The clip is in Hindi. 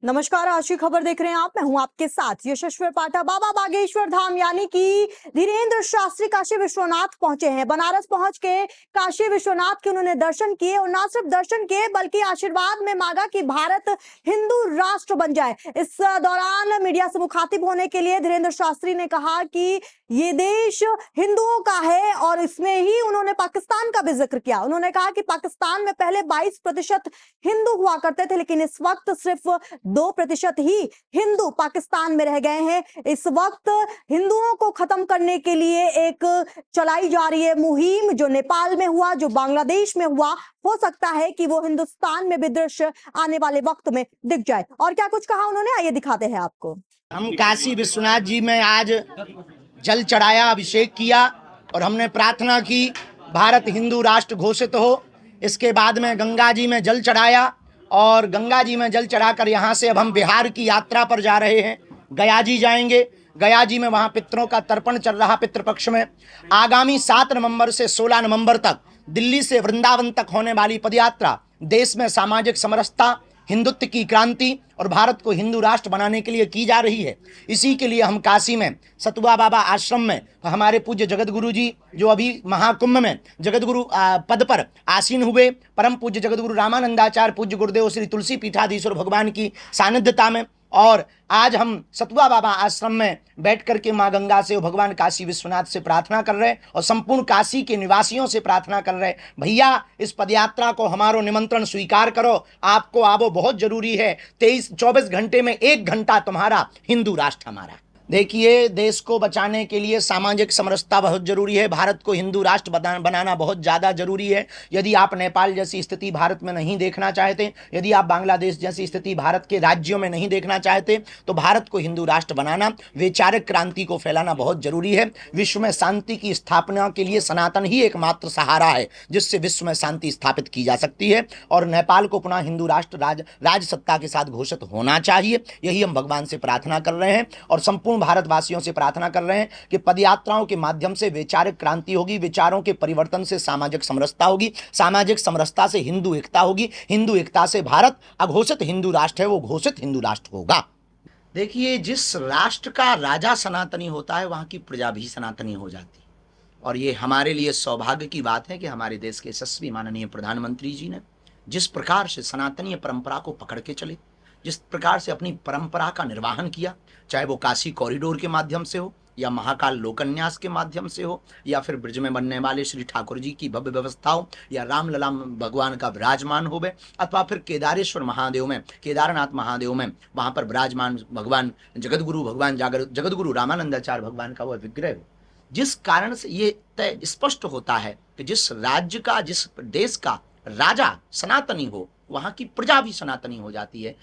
नमस्कार, आज की खबर देख रहे हैं आप। मैं हूं आपके साथ यशस्वी पाठक। बाबा बागेश्वर धाम यानी कि धीरेन्द्र शास्त्री काशी विश्वनाथ पहुंचे हैं। बनारस पहुंच के काशी विश्वनाथ के उन्होंने दर्शन किए और न सिर्फ दर्शन किए बल्कि आशीर्वाद में मांगा कि भारत हिंदू राष्ट्र बन जाए। इस दौरान मीडिया से मुखातिब होने के लिए धीरेन्द्र शास्त्री ने कहा कि ये देश हिंदुओं का है और इसमें ही उन्होंने पाकिस्तान का भी जिक्र किया। उन्होंने कहा कि पाकिस्तान में पहले 22% हिंदू हुआ करते थे, लेकिन इस वक्त सिर्फ 2% ही हिंदू पाकिस्तान में रह गए हैं। इस वक्त हिंदुओं को खत्म करने के लिए एक चलाई जा रही है मुहिम, जो नेपाल में हुआ, जो बांग्लादेश में हुआ, हो सकता है कि वो हिंदुस्तान में भी दृश्य आने वाले वक्त में दिख जाए। और क्या कुछ कहा उन्होंने, आइए दिखाते हैं आपको। हम काशी विश्वनाथ जी में आज जल चढ़ाया, अभिषेक किया और हमने प्रार्थना की भारत हिंदू राष्ट्र घोषित हो। इसके बाद में गंगा जी में जल चढ़ाया और गंगा जी में जल चढ़ाकर यहाँ से अब हम बिहार की यात्रा पर जा रहे हैं। गया जी जाएंगे। गया जी में वहाँ पितरों का तर्पण चल रहा पितृपक्ष में। आगामी 7 नवंबर से 16 नवंबर तक दिल्ली से वृंदावन तक होने वाली पदयात्रा देश में सामाजिक समरसता, हिंदुत्व की क्रांति और भारत को हिंदू राष्ट्र बनाने के लिए की जा रही है। इसी के लिए हम काशी में सतुआ बाबा आश्रम में हमारे पूज्य जगत गुरु जी, जो अभी महाकुंभ में जगत गुरु पद पर आसीन हुए, परम पूज्य जगत गुरु रामानंदाचार्य पूज्य गुरुदेव श्री तुलसी पीठाधीश्वर भगवान की सानिध्यता में, और आज हम सतुआ बाबा आश्रम में बैठ करके माँ गंगा से और भगवान काशी विश्वनाथ से प्रार्थना कर रहे हैं और संपूर्ण काशी के निवासियों से प्रार्थना कर रहे हैं, भैया इस पदयात्रा को हमारो निमंत्रण स्वीकार करो, आपको आवो बहुत जरूरी है। 24 घंटे में 1 घंटा तुम्हारा, हिंदू राष्ट्र हमारा। देखिए, देश को बचाने के लिए सामाजिक समरसता बहुत जरूरी है। भारत को हिंदू राष्ट्र बनाना बहुत ज़्यादा जरूरी है। यदि आप नेपाल जैसी स्थिति भारत में नहीं देखना चाहते, यदि आप बांग्लादेश जैसी स्थिति भारत के राज्यों में नहीं देखना चाहते, तो भारत को हिंदू राष्ट्र बनाना, वैचारिक क्रांति को फैलाना बहुत जरूरी है। विश्व में शांति की स्थापना के लिए सनातन ही एकमात्र सहारा है जिससे विश्व में शांति स्थापित की जा सकती है, और नेपाल को पुनः हिंदू राष्ट्र राज सत्ता के साथ घोषित होना चाहिए। यही हम भगवान से प्रार्थना कर रहे हैं और संपूर्ण भारतवासियों से प्रार्थना कर रहे हैं कि पदयात्राओं के माध्यम से वैचारिक क्रांति होगी, विचारों के परिवर्तन से सामाजिक समरसता होगी, सामाजिक समरसता से हिंदू एकता होगी, हिंदू एकता से भारत अघोषित हिंदू राष्ट्र है वो घोषित हिंदू राष्ट्र होगा। देखिए, जिस राष्ट्र का राजा सनातनी होता है वहां की प्रजा भी सनातनी हो जाती है, और ये हमारे लिए सौभाग्य की बात है कि हमारे देश के यशस्वी माननीय प्रधानमंत्री जी ने जिस प्रकार से सनातनीय परंपरा को पकड़ के चले, जिस प्रकार से अपनी परंपरा का निर्वहन किया, चाहे वो काशी कॉरिडोर के माध्यम से हो, या महाकाल लोकन्यास के माध्यम से हो, या फिर ब्रज में बनने वाले श्री ठाकुर जी की भव्य व्यवस्था हो, या रामलला भगवान का विराजमान हो, अथवा फिर केदारेश्वर महादेव में, केदारनाथ महादेव में वहाँ पर विराजमान भगवान जगत गुरु रामानंदाचार्य भगवान का वह विग्रह हो। जिस कारण से ये तय स्पष्ट होता है कि जिस राज्य का, जिस देश का राजा सनातनी हो, वहाँ की प्रजा भी सनातनी हो जाती है।